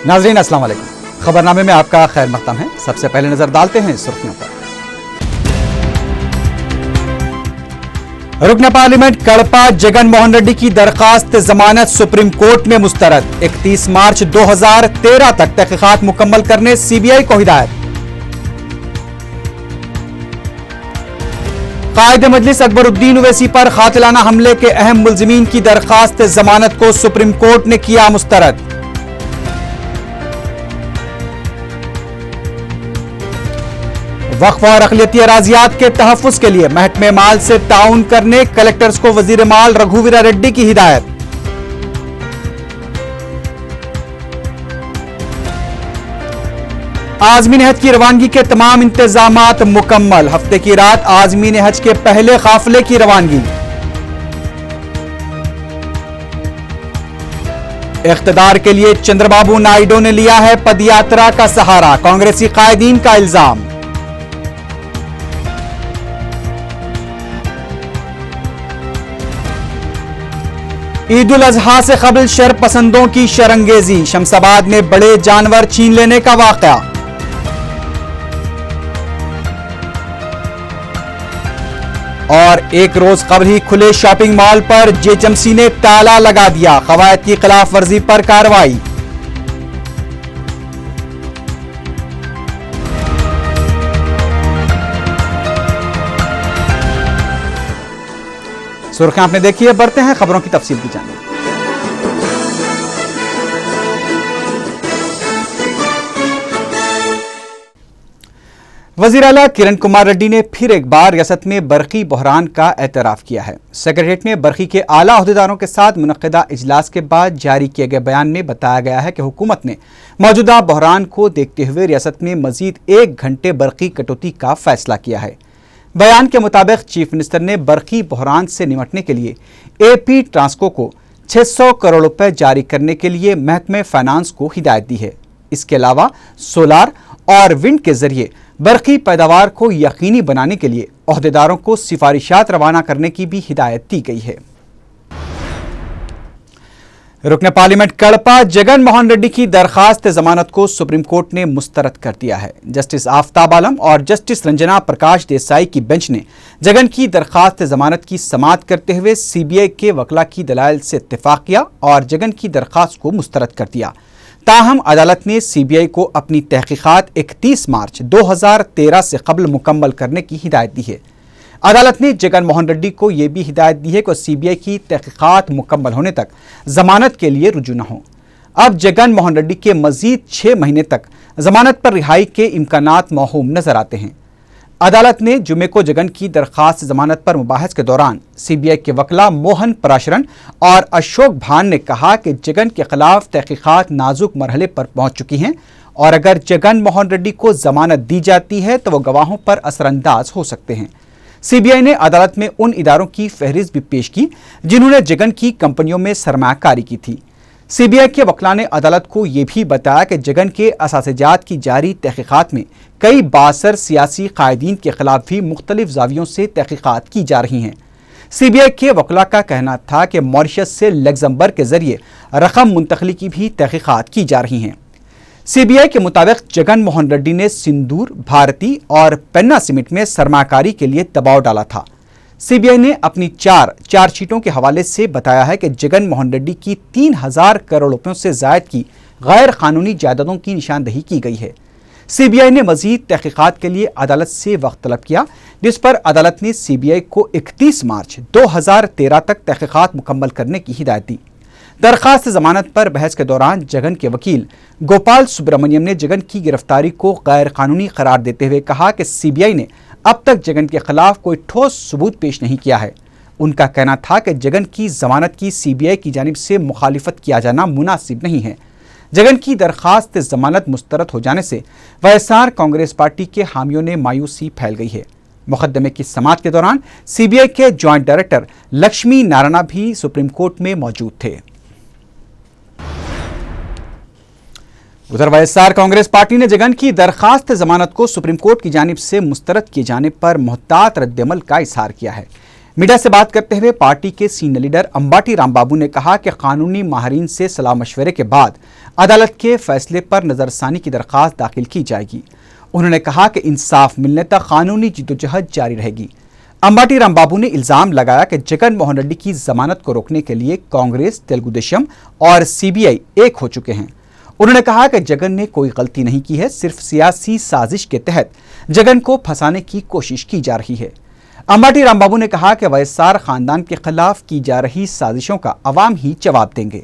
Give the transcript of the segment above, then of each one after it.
नाजरीन अस्सलाम वालेकुम। खबरनामे में आपका खैर मक़दम है। सबसे पहले नजर डालते हैं सुर्खियों पर। रुकन पार्लियामेंट कड़पा जगन मोहन रेड्डी की दरखास्त जमानत सुप्रीम कोर्ट में मुस्तरद। 31 मार्च 2013 तक तहकीकात मुकम्मल करने सीबीआई को हिदायत। कायद मजलिस अकबरुद्दीन ओवैसी पर कातिलाना हमले के अहम मुल्जिमीन की दरखास्त जमानत को सुप्रीम कोर्ट ने किया मुस्तरद। वक्फ और अक़लियती अराज़ियात के तहफ़्फ़ुज़ के लिए महकमे माल से ताउन करने कलेक्टर्स को वज़ीर माल रघुवीरा रेड्डी की हिदायत। आज़मीन हज की रवानगी के तमाम इंतजामात मुकम्मल। हफ्ते की रात आज़मीन हज के पहले काफिले की रवानगी। इख्तिदार के लिए चंद्रबाबू नायडू ने लिया है पदयात्रा का सहारा, कांग्रेसी कायदीन का इल्जाम। ईद उल अजहा से कबल शर पसंदों की शरंगेजी, शमसाबाद में बड़े जानवर छीन लेने का वाकया। और एक रोज कबल ही खुले शॉपिंग मॉल पर जेएचएमसी ने ताला लगा दिया, कवायद की खिलाफ वर्जी पर कार्रवाई। सुर्खियां आपने देखी है, बढ़ते हैं खबरों की तफसील की जानिब। वज़ीर आला किरण कुमार रेड्डी ने फिर एक बार रियासत में बरकी बहरान का एतराफ किया है। सेक्रेटेरिएट में बरकी के आला अहदेदारों के साथ मुनक़्क़िदा इजलास के बाद जारी किए गए बयान में बताया गया है कि हुकूमत ने मौजूदा बहरान को देखते हुए रियासत में मजीद 1 घंटे बरकी कटौती का फैसला किया है। बयान के मुताबिक चीफ मिनिस्टर ने बरकी बहरान से निपटने के लिए एपी ट्रांसको को 600 करोड़ रुपए जारी करने के लिए महकमे फाइनेंस को हिदायत दी है। इसके अलावा सोलार और विंड के जरिए बरकी पैदावार को यकीनी बनाने के लिए ओहदेदारों को सिफारिशात रवाना करने की भी हिदायत दी गई है। रुकन पार्लियामेंट कड़पा जगन मोहन रेड्डी की दरखास्त जमानत को सुप्रीम कोर्ट ने मुस्तरद कर दिया है। जस्टिस आफताब आलम और जस्टिस रंजना प्रकाश देसाई की बेंच ने जगन की दरखास्त जमानत की समाअत करते हुए सीबीआई के वकला की दलाइल से इत्तेफाक किया और जगन की दरखास्त को मुस्तरद कर दिया। ताहम अदालत ने सीबीआई को अपनी तहकीकात 31 मार्च 2013 से कबल मुकम्मल करने की हिदायत दी है। अदालत ने जगन मोहन रेड्डी को यह भी हिदायत दी है कि सीबीआई की तहकीकात मुकम्मल होने तक जमानत के लिए रुजू न हो। अब जगन मोहन रेड्डी के मजीद 6 महीने तक जमानत पर रिहाई के इम्कानात मौहूम नजर आते हैं। अदालत ने जुमे को जगन की दरखास्त जमानत पर मुबाहस के दौरान सीबीआई के वकला मोहन पराशरन और अशोक भान ने कहा कि जगन के खिलाफ तहकीकात नाजुक मरहले पर पहुंच चुकी हैं और अगर जगन मोहन रेड्डी को जमानत दी जाती है तो वह गवाहों पर असरअंदाज हो सकते हैं। सीबीआई ने अदालत में उन इदारों की फहरिस्त भी पेश की जिन्होंने जगन की कंपनियों में सरमायाकारी की थी। सीबीआई के वकला ने अदालत को यह भी बताया कि जगन के असासजात की जारी तहकीकात में कई बासर सियासी कायदीन के खिलाफ भी मुख्तलिफ जावियों से तहकीकात की जा रही हैं। सीबीआई के वकला का कहना था कि मॉरिशस से लग्जमबर्ग के जरिए रकम मुंतकली की भी तहकीकात की जा रही हैं। सीबीआई के मुताबिक जगन मोहन रेड्डी ने सिंदूर, भारती और पेन्ना सीमेंट में सरमाकारी के लिए दबाव डाला था। सीबीआई ने अपनी चार्जशीटों के हवाले से बताया है कि जगन मोहन रेड्डी की 3000 करोड़ रुपयों से जायद की गैर कानूनी जायदादों की निशानदही की गई है। सीबीआई ने मजीद तहकीकात के लिए अदालत से वक्त तलब किया, जिस पर अदालत ने सीबीआई को 31 मार्च 2013 तक तहकीकात मुकम्मल करने की हिदायत दी। दरखास्त जमानत पर बहस के दौरान जगन के वकील गोपाल सुब्रमण्यम ने जगन की गिरफ्तारी को गैर कानूनी करार देते हुए कहा कि सीबीआई ने अब तक जगन के खिलाफ कोई ठोस सबूत पेश नहीं किया है। उनका कहना था कि जगन की जमानत की सीबीआई की जानिब से मुखालिफत किया जाना मुनासिब नहीं है। जगन की दरखास्त जमानत मुस्तरद हो जाने से वाईएसआर कांग्रेस पार्टी के हामियों ने मायूसी फैल गई है। मुकदमे की समाअत के दौरान सीबीआई के ज्वाइंट डायरेक्टर लक्ष्मी नारायण भी सुप्रीम कोर्ट में मौजूद थे। उधर वाईएसआर कांग्रेस पार्टी ने जगन की दरखास्त जमानत को सुप्रीम कोर्ट की जानिब से मुस्तरद किए जाने पर मुहतात रद्दअमल का इजहार किया है। मीडिया से बात करते हुए पार्टी के सीनियर लीडर अंबाटी रामबाबू ने कहा कि कानूनी माहिरीन से सलाह मशवरे के बाद अदालत के फैसले पर नजरसानी की दरखास्त दाखिल की जाएगी। उन्होंने कहा कि इंसाफ मिलने तक कानूनी जिद्दोजहद जारी रहेगी। अंबाटी रामबाबू ने इल्जाम लगाया कि जगन मोहन रेड्डी की जमानत को रोकने के लिए कांग्रेस, तेलुगु देशम और सीबीआई एक हो चुके हैं। उन्होंने कहा कि जगन ने कोई गलती नहीं की है, सिर्फ सियासी साजिश के तहत जगन को फंसाने की कोशिश की जा रही है। अंबाटी रामबाबू ने कहा कि वैएसआर खानदान के खिलाफ की जा रही साजिशों का अवाम ही जवाब देंगे।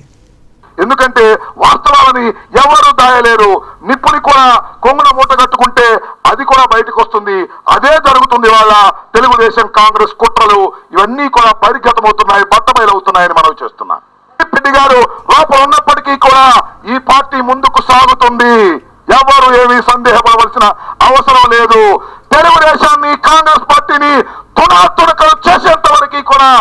ఎందుకంటే వాస్తవాలని ఎవరు దాయలేరు, నిప్పుని కూడా కొంగున మూట కట్టుకుంటే అది కూడా బయటకు వస్తుంది. అదే జరుగుతుంది. వాళ్ళ తెలుగుదేశం కాంగ్రెస్ కుట్రలు ఇవన్నీ కూడా బహిర్గతమవుతున్నాయి, బట్టబయలవుతున్నాయని మనం చేస్తున్నాం. రెడ్డి గారు లోపల ఉన్నప్పటికీ కూడా ఈ పార్టీ ముందుకు సాగుతుంది. ఎవరు ఏమీ సందేహపడవలసిన అవసరం లేదు. తెలుగుదేశాన్ని, కాంగ్రెస్ పార్టీని తునాతునకలు చేసేంత వరకు కూడా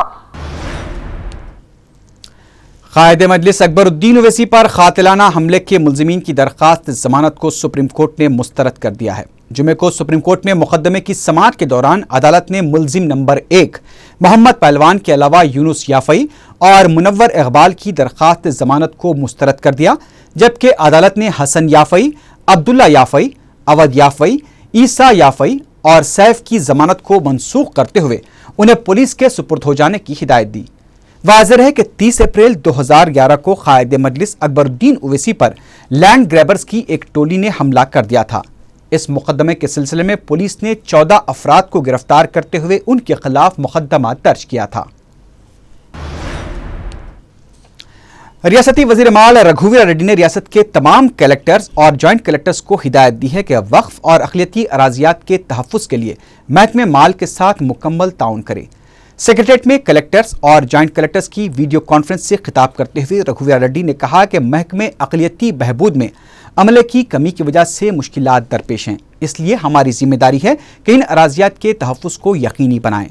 कायदे मजलिस अकबरुद्दीन ओवैसी पर कातिलाना हमले के मुलजिमीन की दरखास्त जमानत को सुप्रीम कोर्ट ने मुस्तरद कर दिया है। जुमे को सुप्रीम कोर्ट में मुकदमे की समाअत के दौरान अदालत ने मुलजिम नंबर 1 मोहम्मद पहलवान के अलावा यूनुस याफई और मुनव्वर इकबाल की दरखास्त जमानत को मुस्तरद कर दिया, जबकि अदालत ने हसन याफई, अब्दुल्ला याफई, अवध याफई, ईसा याफई और सैफ की जमानत को मनसूख करते हुए उन्हें पुलिस के सुपुर्द हो जाने की हिदायत दी। वाज़ेह है कि 30 अप्रैल 2011 को कायदे मजलिस अकबरुद्दीन ओवैसी पर लैंड ग्रैबर्स की एक टोली ने हमला कर दिया था। इस मुकदमे के सिलसिले में पुलिस ने 14 अफराद को गिरफ्तार करते हुए उनके खिलाफ मुकदमा दर्ज किया था। रियासती वजीर माल रघुवीर रेड्डी ने रियासत के तमाम कलेक्टर्स और जॉइंट कलेक्टर्स को हिदायत दी है कि वक्फ और अक़लियती अराजियात के तहफ़्फ़ुज़ के लिए महकमे माल के साथ मुकम्मल ताउन करें। सेक्रेटरीट में कलेक्टर्स और जॉइंट कलेक्टर्स की वीडियो कॉन्फ्रेंस से खिताब करते हुए रघुवीर रेड्डी ने कहा कि महकमे अक़लियती बहबूद में अमले की कमी की वजह से मुश्किलात दरपेश हैं, इसलिए हमारी जिम्मेदारी है कि इन अराजियात के तहफ़्फ़ुज़ को यकीनी बनाएं।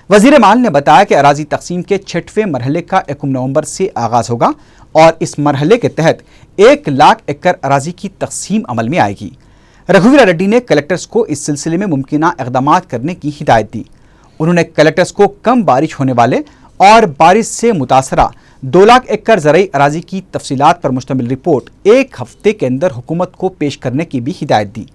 वज़ीर माल ने बताया कि अराजी तकसीम के 6वें मरहले का 1 नवंबर से आगाज़ होगा और इस मरहले के तहत 1 लाख एकड़ अराजी की तकसीम अमल में आएगी। रघुवीर रेड्डी ने कलेक्टर्स को इस सिलसिले में मुमकिना इक़दामात करने की हिदायत दी। उन्होंने कलेक्टर्स को कम बारिश होने वाले और बारिश से मुतासरा 2 लाख एकड़ ज़रई अराजी की तफसीलात पर मुश्तमिल रिपोर्ट 1 हफ्ते के अंदर हुकूमत को पेश करने की भी हिदायत दी।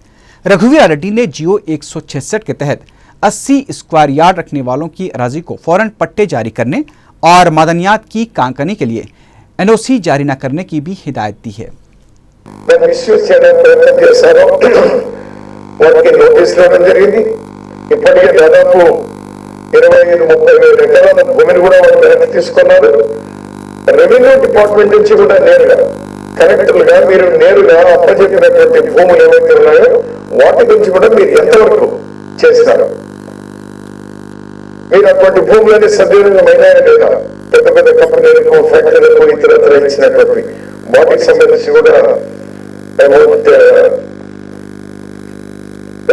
रघुवीर रेड्डी ने जियो 166 के तहत 80 स्क्वायर यार्ड रखने वालों की अराजी को फौरन पट्टे जारी करने और मादनियात की कांकनी के लिए NOC जारी न करने की भी हिदायत दी है। ఇప్పటికే దాదాపు 25-30 ఎకరాల భూమిని కూడా వాళ్ళు వెనక్కి తీసుకున్నారు. రెవెన్యూ డిపార్ట్మెంట్ నుంచి కూడా నేరుగా కలెక్టర్లుగా మీరు నేరుగా అప్పచెప్పినటువంటి భూములు ఏవైతే ఉన్నాయో వాటి గురించి కూడా మీరు ఎంతవరకు చేస్తారు, మీరు అటువంటి భూములని సద్వినియోగమైనాయా లేదా, పెద్ద పెద్ద కంపెనీలకు, ఫ్యాక్టరీలకు, ఇతరత్ర ఇచ్చినటువంటి వాటికి సంబంధించి కూడా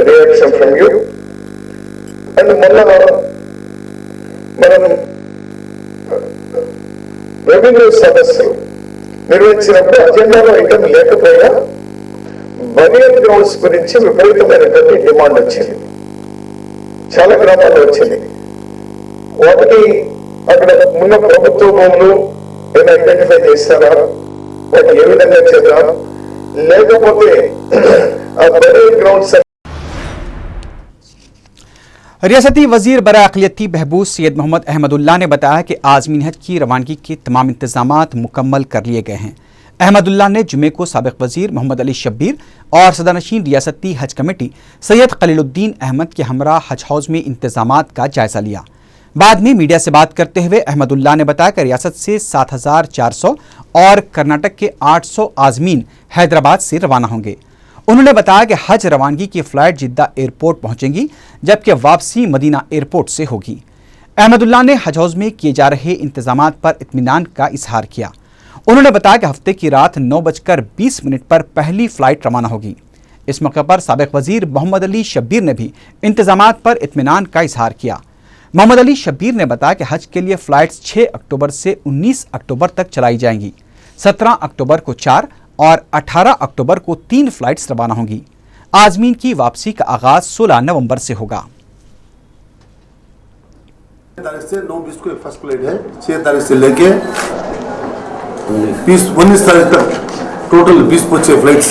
రియాక్షన్ ఫ్రమ్ యూ. అండ్ మొన్న మనం రెవెన్యూ సదస్సులు నిర్వహించినప్పుడు అజెండాలో ఐటమ్ లేకపోయినా బనియన్ గ్రౌండ్స్ గురించి విపరీతమైనటువంటి డిమాండ్ వచ్చింది, చాలా గ్రామాల్లో వచ్చింది. వాటిని అక్కడ ఉన్న ప్రభుత్వ భూములు ఏమైనా ఐడెంటిఫై చేస్తారా, వాటి ఏ విధంగా చేద్దాం, లేకపోతే ఆ బనియన్ గ్రౌండ్స్. रियासती वजीर बराए अक़लियती बहबूद सैयद मोहम्मद अहमदुल्ला ने बताया कि आज़मीन हज की रवानगी के तमाम इंतजामात मुकम्मल कर लिए गए हैं। अहमदुल्ला ने जुमे को साबिक़ वजीर मोहम्मद अली शब्बीर और सदरनशीन रियासती हज कमेटी सैयद खलीलुद्दीन अहमद के हमरा हज हाउस में इंतजामात का जायज़ा लिया। बाद में मीडिया से बात करते हुए अहमदुल्ला ने बताया कि रियासत से 7400 और कर्नाटक के 800 आज़मीन हैदराबाद से रवाना होंगे। उन्होंने बताया कि हज रवानगी की फ़्लाइट जिद्दा एयरपोर्ट पहुंचेंगी, जबकि वापसी मदीना एयरपोर्ट से होगी। अहमदुल्ला ने हज हाउस में किए जा रहे इंतजामात पर इत्मीनान का इजहार किया। उन्होंने बताया कि हफ्ते की रात 9:20 पर पहली फ़्लाइट रवाना होगी। इस मौके पर साबिक़ वजीर मोहम्मद अली शब्बीर ने भी इंतजामात पर इत्मीनान का इजहार किया। मोहम्मद अली शब्बीर ने बताया कि हज के लिए फ़्लाइट्स 6 अक्टूबर से 19 अक्टूबर तक चलाई जाएंगी। 17 अक्टूबर को 4 और 18 अक्टूबर को 3 फ़्लाइट्स रवाना होंगी। आज़मीन की वापसी का आगाज़ 16 नवंबर से होगा। तारीख से 9-20 को फर्स्ट फ्लाइट है, 6 तारीख से लेके 19 तारीख तक टोटल 20-25 फ्लाइट्स,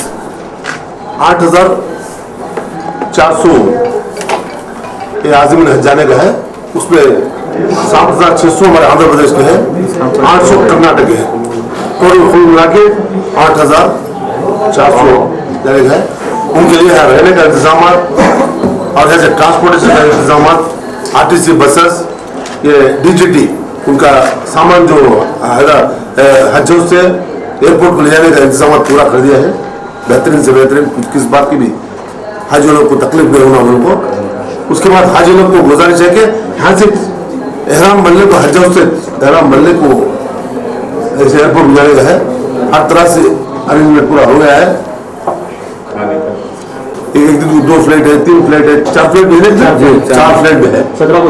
8,400 ये आज़मीन हज जाने का है, उसमें 7,600 हमारे आंध्र प्रदेश के हैं, 800 कर्नाटक के हैं, टोटल कुल मिला के 8,400 जाने का है। उनके लिए रहने का इंतजाम और जैसे ट्रांसपोर्टेशन का इंतजाम, आरटीसी बसेस, ये डीजीटी, उनका सामान जो हज हाउस से एयरपोर्ट को ले जाने का इंतजाम पूरा कर दिया है, बेहतरीन से बेहतरीन, किस बात की भी हाजी लोग को तकलीफ नहीं होना उनको। उसके बाद हाजी लोग को गुजारिश है कि यहाँ से एहराम मल्ले को हज हाउस से एहराम मल्ले को ऐसे एयरपोर्ट जाने का है, हर तरह से अरेंजमेंट पूरा हो गया है। एक दिन 2 फ्लाइट है, 3 फ्लाइट है, 4 फ्लाइट भी है, 4 फ्लाइट भी है, 17 को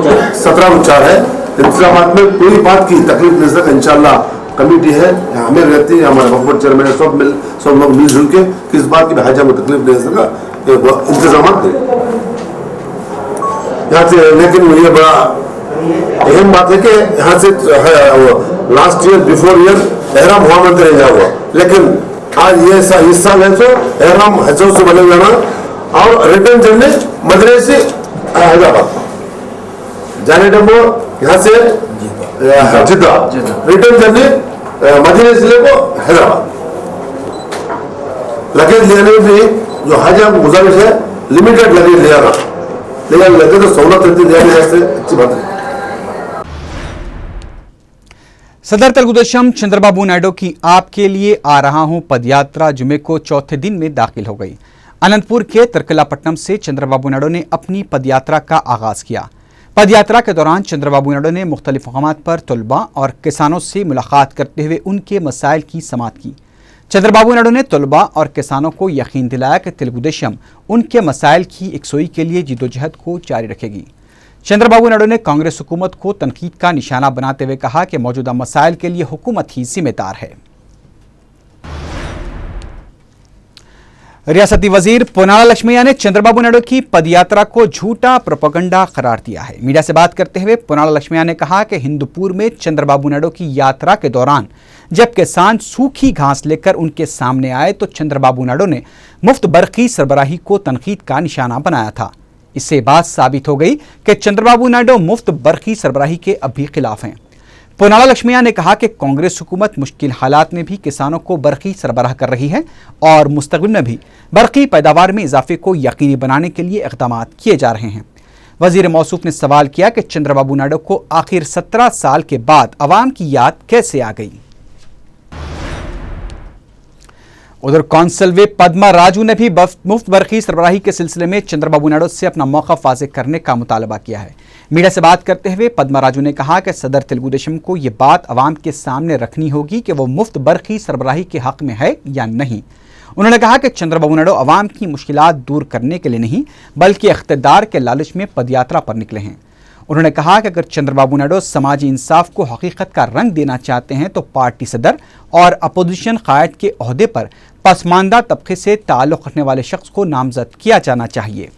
4 है। इंतजाम में कोई बात की तकलीफ नहीं सकता। इंशाल्लाह कमेटी है, हमें रहती है, हमारे वक्फ चेयरमैन सब लोग मिलजुल के किस बात की हाजा में तकलीफ नहीं सका इंतजाम करें यहाँ से। लेकिन ये बड़ा अहम बात है कि यहाँ से लास्ट ईयर बिफोर ईयर एहराम हुआ मंदिर नहीं हुआ, लेकिन आज ये इस साल है तो एहराम हज से बने जाना और रिटर्न जर्नी मदीना से हैदराबाद जाने डब्बो यहाँ से जिद्दा, रिटर्न जर्नी मदीना से लेको हैदराबाद। लगेज लेने में भी जो हाजिया को गुजारिश है लिमिटेड लगेज ले आना, लेकिन लगे तो सहूलत रहती है, अच्छी बात है। सदर तेलुगुदेशम चंद्रबाबू नायडू की आपके लिए आ रहा हूं पदयात्रा जुमे को चौथे दिन में दाखिल हो गई। अनंतपुर के तरकलापट्टनम से चंद्रबाबू नायडू ने अपनी पदयात्रा का आगाज किया। पदयात्रा के दौरान चंद्रबाबू नायडू ने मुख्तलिफ मकामात पर तलबा और किसानों से मुलाकात करते हुए उनके मसाइल की समाअत की। चंद्रबाबू नायडू ने तलबा और किसानों को यकीन दिलाया कि तेलुगुदेशम उनके मसाइल की यकसुई के लिए जिद्दोजहद को जारी रखेगी। चंद्रबाबू नायडू ने कांग्रेस हुकूमत को तनकीद का निशाना बनाते हुए कहा कि मौजूदा मसाइल के लिए हुकूमत ही जिम्मेदार है। रियासती वजीर पोनाला लक्ष्मैया ने चंद्रबाबू नायडू की पदयात्रा को झूठा प्रोपेगेंडा करार दिया है। मीडिया से बात करते हुए पोनाला लक्ष्मैया ने कहा कि हिंदुपुर में चंद्रबाबू नायडू की यात्रा के दौरान जब किसान सूखी घास लेकर उनके सामने आए तो चंद्रबाबू नायडू ने मुफ्त बरकी सरबराही को तनकीद का निशाना बनाया था। इससे बात साबित हो गई कि चंद्रबाबू नायडू मुफ्त बरकी सरबराही के अब भी खिलाफ हैं। पोनाला लक्ष्मैया ने कहा कि कांग्रेस हुकूमत मुश्किल हालात में भी किसानों को बरकी सरबराह कर रही है और मुस्तकबिल में भी बरकी पैदावार में इजाफे को यकीनी बनाने के लिए इक़दाम किए जा रहे हैं। वजीर मौसूफ ने सवाल किया कि चंद्रबाबू नायडू को आखिर 17 साल के बाद अवाम की याद कैसे आ गई। उधर कौंसल वे पद्मा राजू ने भी मुफ्त बरकी सरबराही के सिलसिले में चंद्रबाबू नायडू से अपना मौक़िफ़ वाज़ेह करने का मुतालबा किया है। मीडिया से बात करते हुए पद्मा राजू ने कहा कि सदर तेलुगुदेशम को ये बात अवाम के सामने रखनी होगी कि वो मुफ्त बरकी सरबराही के हक में है या नहीं। उन्होंने कहा कि चंद्रबाबू नायडू अवाम की मुश्किलात दूर करने के लिए नहीं बल्कि इख्तिदार के लालच में पदयात्रा पर निकले हैं। उन्होंने कहा कि अगर चंद्रबाबू नायडू समाजी इंसाफ को हकीकत का रंग देना चाहते हैं तो पार्टी सदर और अपोजिशन कायद के ओहदे पर पसमानदा तबके से ताल्लुक़ रखने वाले शख्स को नामजद किया जाना चाहिए।